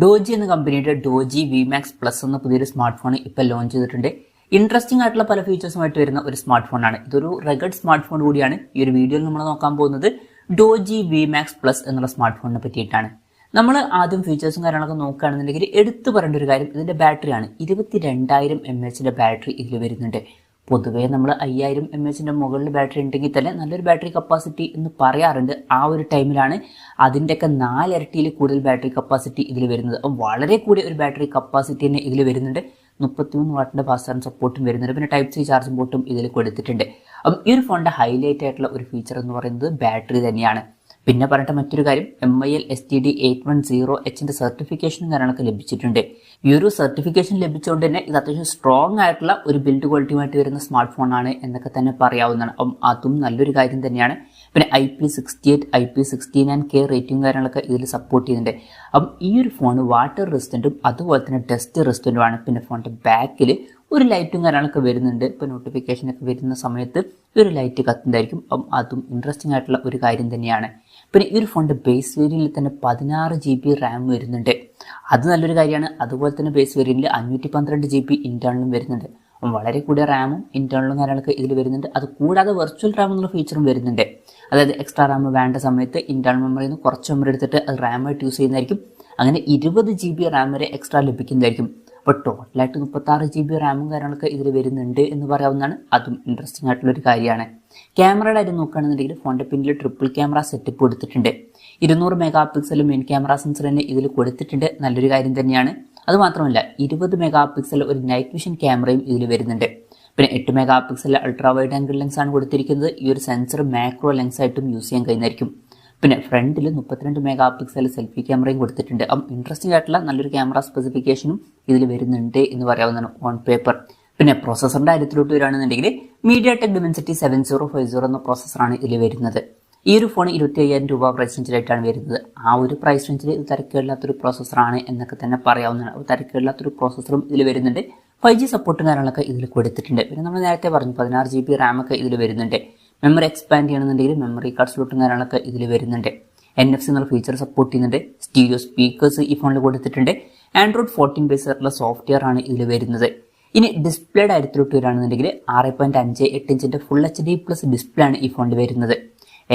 Doji എന്ന കമ്പനിയുടെ doji വിമാക്സ് plus എന്ന പുതിയൊരു സ്മാർട്ട് ഫോൺ ഇപ്പോൾ ലോഞ്ച് ചെയ്തിട്ടുണ്ട്. ഇൻട്രസ്റ്റിംഗ് ആയിട്ടുള്ള പല ഫീച്ചേഴ്സുമായിട്ട് വരുന്ന ഒരു സ്മാർട്ട് ഫോണാണ്. ഇതൊരു റഗഡ് സ്മാർട്ട് ഫോൺ കൂടിയാണ്. ഈ ഒരു വീഡിയോയിൽ നമ്മൾ നോക്കാൻ പോകുന്നത് ഡോജി വിമാക്സ് പ്ലസ് എന്നുള്ള സ്മാർട്ട് ഫോണിനെ പറ്റിയിട്ടാണ്. നമ്മൾ ആദ്യം ഫീച്ചേഴ്സും കാര്യങ്ങളൊക്കെ നോക്കുകയാണെന്നുണ്ടെങ്കിൽ എടുത്തു പറയേണ്ട ഒരു കാര്യം ഇതിന്റെ ബാറ്ററിയാണ്. 22,000 mAh ബാറ്ററി ഇതിൽ വരുന്നുണ്ട്. പൊതുവേ നമ്മൾ 5000 mAh മുകളിൽ ബാറ്ററി ഉണ്ടെങ്കിൽ തന്നെ നല്ലൊരു ബാറ്ററി കപ്പാസിറ്റി എന്ന് പറയാറുണ്ട്. ആ ഒരു ടൈമിലാണ് അതിൻ്റെയൊക്കെ 4 ഇരട്ടിയിൽ കൂടുതൽ ബാറ്ററി കപ്പാസിറ്റി ഇതിൽ വരുന്നത്. അപ്പം വളരെ കൂടിയ ഒരു ബാറ്ററി കപ്പാസിറ്റി തന്നെ ഇതിൽ വരുന്നുണ്ട്. 33 വാട്ടിന്റെ ഫാസ്റ്റ് ചാർജ് സപ്പോർട്ടും വരുന്നുണ്ട്. പിന്നെ ടൈപ്പ് സി ചാർജിംഗ് പോർട്ടും ഇതിൽ കൊടുത്തിട്ടുണ്ട്. അപ്പം ഈ ഒരു ഫോണിന്റെ ഹൈലൈറ്റ് ആയിട്ടുള്ള ഒരു ഫീച്ചർ എന്ന് പറയുന്നത് ബാറ്ററി തന്നെയാണ്. പിന്നെ പറയട്ടെ മറ്റൊരു കാര്യം, MIL STD 810H സർട്ടിഫിക്കേഷനും കാര്യങ്ങളൊക്കെ ലഭിച്ചിട്ടുണ്ട്. ഈ ഒരു സർട്ടിഫിക്കേഷൻ ലഭിച്ചുകൊണ്ട് തന്നെ ഇത് അത്യാവശ്യം സ്ട്രോങ് ആയിട്ടുള്ള ഒരു ബിൽഡ് ക്വാളിറ്റിയുമായിട്ട് വരുന്ന സ്മാർട്ട് ഫോണാണ് എന്നൊക്കെ തന്നെ പറയാവുന്നതാണ്. അപ്പം അതും നല്ലൊരു കാര്യം തന്നെയാണ്. പിന്നെ IP68, IP69K റേറ്റിംഗ് കാര്യങ്ങളൊക്കെ ഇതിൽ സപ്പോർട്ട് ചെയ്യുന്നുണ്ട്. അപ്പം ഈ ഒരു ഫോൺ വാട്ടർ റെസിസ്റ്റൻറ്റും അതുപോലെ തന്നെ ഡസ്റ്റ് റെസിസ്റ്റൻറ്റുമാണ്. പിന്നെ ഫോണിൻ്റെ ബാക്കിൽ ഒരു ലൈറ്റും കാര്യങ്ങളൊക്കെ വരുന്നുണ്ട്. ഇപ്പോൾ നോട്ടിഫിക്കേഷനൊക്കെ വരുന്ന സമയത്ത് ഈ ഒരു ലൈറ്റ് കത്തുന്നതായിരിക്കും. അപ്പം അതും ഇൻട്രസ്റ്റിംഗ് ആയിട്ടുള്ള ഒരു കാര്യം തന്നെയാണ്. പിന്നെ ഈ ഒരു ഫോണിൻ്റെ ബേസ് വേരിയന്റിൽ തന്നെ 16 GB റാം വരുന്നുണ്ട്. അത് നല്ലൊരു കാര്യമാണ്. അതുപോലെ തന്നെ ബേസ് വേരിയന്റിൽ 512 GB ഇന്റേണലും വരുന്നുണ്ട്. വളരെ കൂടിയ റാമും ഇന്റേണലും കാര്യങ്ങളൊക്കെ ഇതിൽ വരുന്നുണ്ട്. അത് കൂടാതെ വെർച്വൽ റാം എന്നുള്ള ഫീച്ചറും വരുന്നുണ്ട്. അതായത് എക്സ്ട്രാ റാം വേണ്ട സമയത്ത് ഇന്റേണൽ മെമ്മറിയിൽ നിന്ന് കുറച്ച് മെമ്മറി എടുത്തിട്ട് അത് റാമായിട്ട് യൂസ് ചെയ്യുന്നതായിരിക്കും. അങ്ങനെ 20 GB റാം വരെ എക്സ്ട്രാ ലഭിക്കുന്നതായിരിക്കും. അപ്പോൾ ടോട്ടലായിട്ട് 36 GB റാമും കാര്യങ്ങളൊക്കെ ഇതിൽ വരുന്നുണ്ട് എന്ന് പറയാവുന്നതാണ്. അതും ഇൻട്രസ്റ്റിംഗ് ആയിട്ടുള്ളൊരു കാര്യമാണ്. ക്യാമറയുടെ കാര്യം നോക്കുകയാണെന്നുണ്ടെങ്കിൽ ഫോണിൻ്റെ പിന്നിൽ ട്രിപ്പിൾ ക്യാമറ സെറ്റപ്പ് കൊടുത്തിട്ടുണ്ട്. 200 MP മെയിൻ ക്യാമറ സെൻസർ തന്നെ ഇതിൽ കൊടുത്തിട്ടുണ്ട്. നല്ലൊരു കാര്യം തന്നെയാണ്. അതുമാത്രമല്ല 20 MP ഒരു നൈറ്റ് വിഷൻ ക്യാമറയും ഇതിൽ വരുന്നുണ്ട്. പിന്നെ 8 MP ultra wide angle lens ആണ് കൊടുത്തിരിക്കുന്നത്. ഈ ഒരു സെൻസർ മാക്രോ ലെൻസ് ആയിട്ടും യൂസ് ചെയ്യാൻ കഴിയുന്നതായിരിക്കും. പിന്നെ ഫ്രണ്ടിൽ 32 MP സെൽഫി ക്യാമറയും കൊടുത്തിട്ടുണ്ട്. അപ്പം ഇൻട്രസ്റ്റിംഗ് ആയിട്ടുള്ള നല്ലൊരു ക്യാമറ സ്പെസിഫിക്കേഷനും ഇതിൽ വരുന്നുണ്ട് എന്ന് പറയാവുന്നതാണ് ഓൺ പേപ്പർ. പിന്നെ പ്രോസസറിന്റെ കാര്യത്തിലോട്ട് വരികയാണെന്നുണ്ടെങ്കിൽ MediaTek Dimensity 7050 എന്ന പ്രോസസറാണ് ഇതിൽ വരുന്നത്. ഈ ഒരു ഫോൺ 25,000 രൂപ പ്രൈസ് റേഞ്ചിലായിട്ടാണ് വരുന്നത്. ആ ഒരു പ്രൈസ് റേഞ്ചിൽ ഇത് തരക്കേടില്ലാത്തൊരു പ്രോസസറാണ് എന്നൊക്കെ തന്നെ പറയാവുന്നതാണ്. തരക്കേടില്ലാത്തൊരു പ്രോസസറും ഇതിൽ വരുന്നുണ്ട്. 5G സപ്പോർട്ടും കാര്യങ്ങളൊക്കെ ഇതിൽ കൊടുത്തിട്ടുണ്ട്. പിന്നെ നമ്മൾ നേരത്തെ പറഞ്ഞു 16 GB റാം ഒക്കെ ഇതിൽ വരുന്നുണ്ട്. മെമ്മറി എക്സ്പാൻഡ് ചെയ്യണമെന്നുണ്ടെങ്കിൽ മെമ്മറി കാർഡ് സ്ലോട്ടും കാര്യങ്ങളൊക്കെ ഇതിൽ വരുന്നുണ്ട്. NFC എന്നുള്ള ഫീച്ചർ സപ്പോർട്ട് ചെയ്യുന്നുണ്ട്. സ്റ്റീരിയോ സ്പീക്കേഴ്സ് ഈ ഫോണിൽ കൊടുത്തിട്ടുണ്ട്. Android 14 ബേസ് ആയിട്ടുള്ള സോഫ്റ്റ്വെയർ ആണ് ഇതിൽ വരുന്നത്. ഇനി ഡിസ്പ്ലേയുടെ കാര്യത്തിലോട്ട് വരികയാണെന്നുണ്ടെങ്കിൽ 6.58 ഇഞ്ചിന്റെ ഫുൾ HD+ ഡിസ്പ്ലേ ആണ് ഈ ഫോണിൽ വരുന്നത്.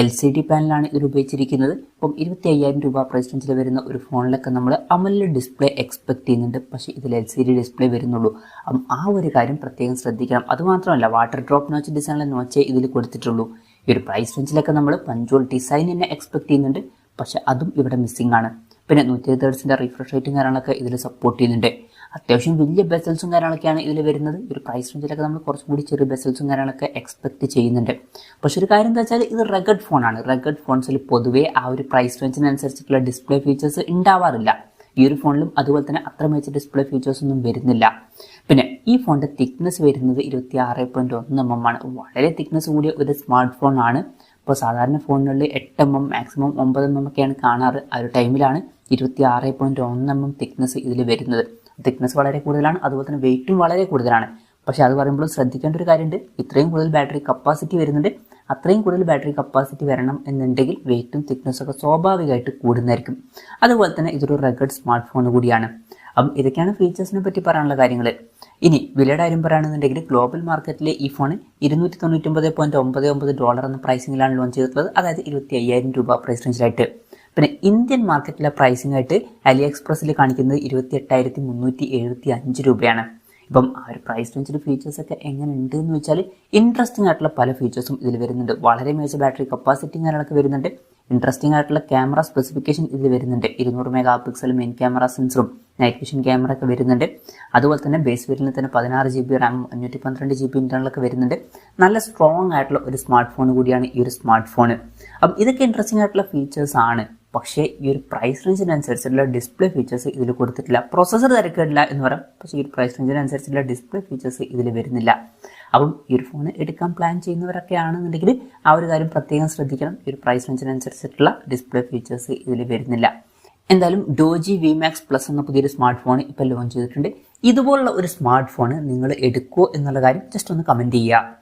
LCD പാനലാണ് ഇതിൽ ഉപയോഗിച്ചിരിക്കുന്നത്. അപ്പം 25,000 രൂപ പ്രൈസ് റേഞ്ചിൽ വരുന്ന ഒരു ഫോണിലൊക്കെ നമ്മൾ AMOLED ഡിസ്പ്ലേ എക്സ്പെക്ട് ചെയ്യുന്നുണ്ട്. പക്ഷേ ഇതിൽ LCD ഡിസ്പ്ലേ വരുന്നുള്ളൂ. അപ്പം ആ ഒരു കാര്യം പ്രത്യേകം ശ്രദ്ധിക്കണം. അതുമാത്രമല്ല വാട്ടർ ഡ്രോപ്പ് നോച്ച് ഡിസൈനിലെ നോച്ചേ ഇതിൽ കൊടുത്തിട്ടുള്ളൂ. ഈ ഒരു പ്രൈസ് റേഞ്ചിലൊക്കെ നമ്മൾ പഞ്ച്വൽ ഡിസൈൻ തന്നെ എക്സ്പെക്ട് ചെയ്യുന്നുണ്ട്. പക്ഷെ അതും ഇവിടെ മിസ്സിംഗ് ആണ്. പിന്നെ 120 Hz റിഫ്രഷ് റേറ്റും കാര്യങ്ങളൊക്കെ ഇതിൽ സപ്പോർട്ട് ചെയ്യുന്നുണ്ട്. അത്യാവശ്യം വലിയ ബെസൽസും കാര്യങ്ങളൊക്കെയാണ് ഇതിൽ വരുന്നത്. ഒരു പ്രൈസ് റേഞ്ചിലൊക്കെ നമ്മൾ കുറച്ചും കൂടി ചെറിയ ബെസൽസും കാര്യങ്ങളൊക്കെ എക്സ്പെക്ട് ചെയ്യുന്നുണ്ട്. പക്ഷെ ഒരു കാര്യം എന്താ വെച്ചാൽ ഇത് റഗഡ് ഫോണാണ്. റഗഡ് ഫോൺസിൽ പൊതുവേ ആ ഒരു പ്രൈസ് റേഞ്ചിനനുസരിച്ചിട്ടുള്ള ഡിസ്പ്ലേ ഫീച്ചേഴ്സ് ഉണ്ടാവാറില്ല. ഈ ഒരു ഫോണിലും അതുപോലെ തന്നെ അത്ര മികച്ച ഡിസ്പ്ലേ ഫീച്ചേഴ്സ് ഒന്നും വരുന്നില്ല. പിന്നെ ഈ ഫോണിന്റെ തിക്നെസ് വരുന്നത് 26.1 mm ആണ്. വളരെ തിക്നെസ് കൂടിയ ഒരു സ്മാർട്ട് ഫോൺ ആണ്. ഇപ്പോൾ സാധാരണ ഫോണുകളിൽ 8 mm മാക്സിമം 9 mm ഒക്കെയാണ് കാണാറ്. ആ ഒരു ടൈമിലാണ് 26.1 mm തിക്നെസ് ഇതിൽ വരുന്നത്. തിക്നെസ് വളരെ കൂടുതലാണ്. അതുപോലെ തന്നെ വെയിറ്റും വളരെ കൂടുതലാണ്. പക്ഷെ അത് പറയുമ്പോൾ ശ്രദ്ധിക്കേണ്ട ഒരു കാര്യമുണ്ട്. ഇത്രയും കൂടുതൽ ബാറ്ററി കപ്പാസിറ്റി വരുന്നുണ്ട്. അത്രയും കൂടുതൽ ബാറ്ററി കപ്പാസിറ്റി വരണം എന്നുണ്ടെങ്കിൽ വെയിറ്റും തിക്നെസ്സും ഒക്കെ സ്വാഭാവികമായിട്ട് കൂടുന്നതായിരിക്കും. അതുപോലെ തന്നെ ഇതൊരു റഗഡ് സ്മാർട്ട് ഫോൺ കൂടിയാണ്. അപ്പം ഇതൊക്കെയാണ് ഫീച്ചേഴ്സിനെ പറ്റി പറയാനുള്ള കാര്യങ്ങൾ. ഇനി വിലയുടെ കാര്യം പറയുകയാണെന്നുണ്ടെങ്കിൽ ഗ്ലോബൽ മാർക്കറ്റിലെ ഈ ഫോൺ $299.99 എന്ന പ്രൈസിങ്ങിലാണ് ലോഞ്ച് ചെയ്തിട്ടുള്ളത്. അതായത് 25,000 രൂപ പ്രൈസ് റേഞ്ചിലായിട്ട്. പിന്നെ ഇന്ത്യൻ മാർക്കറ്റിലെ പ്രൈസിംഗ് ആയിട്ട് AliExpressൽ കാണിക്കുന്നത് 28,375 രൂപയാണ്. ഇപ്പം ആ ഒരു പ്രൈസ് റേഞ്ചിൽ ഫീച്ചേഴ്സ് ഒക്കെ എങ്ങനെ ഉണ്ട് എന്ന് വെച്ചാൽ ഇൻട്രസ്റ്റിംഗ് ആയിട്ടുള്ള പല ഫീച്ചേഴ്സും ഇതിൽ വരുന്നുണ്ട്. വളരെ മികച്ച ബാറ്ററി കപ്പാസിറ്റിയും കാര്യങ്ങളൊക്കെ വരുന്നുണ്ട്. ഇൻട്രസ്റ്റിംഗ് ആയിട്ടുള്ള ക്യാമറ സ്പെസിഫിക്കേഷൻ ഇതിൽ വരുന്നുണ്ട്. 200 MP മെയിൻ ക്യാമറ സെൻസറും നൈറ്റ് വിഷൻ ക്യാമറ ഒക്കെ വരുന്നുണ്ട്. അതുപോലെ തന്നെ ബേസ് വേരിയന്റിൽ തന്നെ 16 GB റാമും 512 GB ഇന്റേണലൊക്കെ വരുന്നുണ്ട്. നല്ല സ്ട്രോങ് ആയിട്ടുള്ള ഒരു സ്മാർട്ട് ഫോൺ കൂടിയാണ് ഈ ഒരു സ്മാർട്ട് ഫോൺ. അപ്പം ഇതൊക്കെ ഇൻട്രസ്റ്റിംഗ് ആയിട്ടുള്ള ഫീച്ചേഴ്സ് ആണ്. പക്ഷേ ഈ ഒരു പ്രൈസ് റേഞ്ചിനനുസരിച്ചുള്ള ഡിസ്പ്ലേ ഫീച്ചേഴ്സ് ഇതിൽ കൊടുത്തിട്ടില്ല. പ്രോസസർ തിരക്കില്ല എന്ന് പറയാം. പക്ഷേ ഈ ഒരു പ്രൈസ് റേഞ്ചിനനുസരിച്ചുള്ള ഡിസ്പ്ലേ ഫീച്ചേഴ്സ് ഇതിൽ വരുന്നില്ല. അപ്പം ഈ ഒരു ഫോൺ എടുക്കാൻ പ്ലാൻ ചെയ്യുന്നവരൊക്കെ ആണെന്നുണ്ടെങ്കിൽ ആ ഒരു കാര്യം പ്രത്യേകം ശ്രദ്ധിക്കണം. ഈ ഒരു പ്രൈസ് റേഞ്ചിനനുസരിച്ചിട്ടുള്ള ഡിസ്പ്ലേ ഫീച്ചേഴ്സ് ഇതിൽ വരുന്നില്ല. എന്തായാലും ഡോജി വിമാക്സ് പ്ലസ് എന്ന പുതിയൊരു സ്മാർട്ട് ഫോൺ ഇപ്പോൾ ലോഞ്ച് ചെയ്തിട്ടുണ്ട്. ഇതുപോലുള്ള ഒരു സ്മാർട്ട് ഫോൺ നിങ്ങൾ എടുക്കുമോ എന്നുള്ള കാര്യം ജസ്റ്റ് ഒന്ന് കമൻറ്റ് ചെയ്യുക.